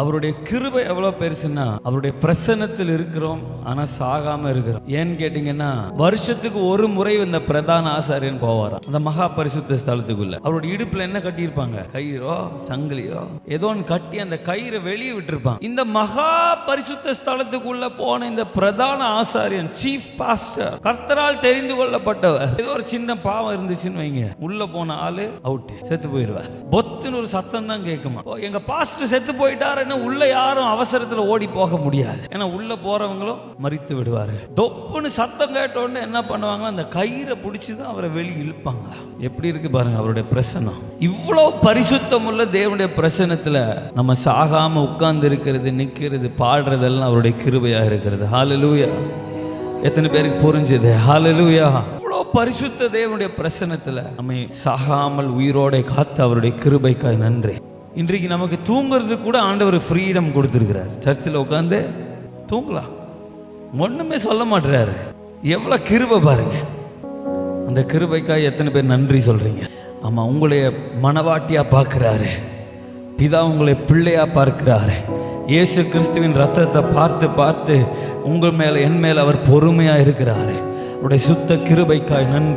அவருடைய கிருபை எவ்வளவு பெருசுன்னா, அவருடைய பிரசன்னத்தில் இருக்கிறோம், ஆனா சாகாம இருக்கிறோம். ஏன்னு கேட்டீங்கன்னா, வருஷத்துக்கு ஒரு முறை இந்த பிரதான ஆசாரியன் போவாராம் அந்த மகா பரிசுத்த ஸ்தலத்துக்குள்ள. அவருடைய இடுப்புல என்ன கட்டியிருப்பாங்க? கயிறோ சங்கிலியோ ஏதோ ஒன்று கட்டி அந்த கயிறை வெளியே விட்டுருப்பாங்க. இந்த மகா பரிசுத்த ஸ்தலத்துக்குள்ள போன இந்த பிரதான ஆசாரியன், சீஃப் பாஸ்டர், கர்த்தரால் தெரிந்து கொள்ளப்பட்டவர், ஏதோ ஒரு சின்ன பாவம் இருந்துச்சுன்னு வைங்க, உள்ள போன ஆளு அவுட், செத்து போயிடுவார். பொத்துன்னு ஒரு சத்தம் தான் கேட்குமா, எங்க பாஸ்டர் செத்து போயிட்டாருன்னு உள்ள யாரும் அவசரத்துல ஓடி போக முடியாது. ஏன்னா உள்ள போறவங்களும் மரித்து விடுவாரு. தொப்புன்னு சத்தம் கேட்ட உடனே என்ன பண்ணுவாங்க, அந்த கயிறை பிடிச்சுதான் அவரை வெளியே இழுப்பாங்களா. எப்படி இருக்கு பாருங்க அவருடைய பிரசன்னம். இவ்வளவு பரிசுத்தம் உள்ள தேவனுடைய பிரசன்னத்துல நம்ம சாகாம உட்கார்ந்து இருக்கிறது, நிக்கிறது, பாடுறதெல்லாம் அவருடைய கிருபையா இருக்கிறது. ஹல்லேலூயா. எத்தனை பேருக்கு புரிஞ்சது? ஹல்லேலூயா. இவ்வளவு பரிசுத்த தேவனுடைய பிரசன்னத்துல நம்மை சாகாமல் உயிரோட காத்து அவருடைய கிருபைக்காய் நன்றி. இன்றைக்கு நமக்கு தூங்குறது கூட ஆண்டவர் ஃப்ரீடம் கொடுத்துருக்கிறார். சர்ச்சில் உட்காந்து தூங்கலாம், ஒண்ணுமே சொல்ல மாட்டுறாரு. எவ்வளவு கிருபை பாருங்க. அந்த கிருபைக்காய் எத்தனை பேர் நன்றி சொல்றீங்க? ஆமா, உங்களைய மனவாட்டியா பார்க்கிறாரு பிதா, உங்களை பிள்ளையா பார்க்கிறாரு. இயேசு கிறிஸ்துவின் ரத்தத்தை பார்த்து பார்த்து உங்கள் மேல என் மேல அவர் பொறுமையா இருக்கிறாரு. அவருடைய சுத்த கிருபைக்காய் நன்றி.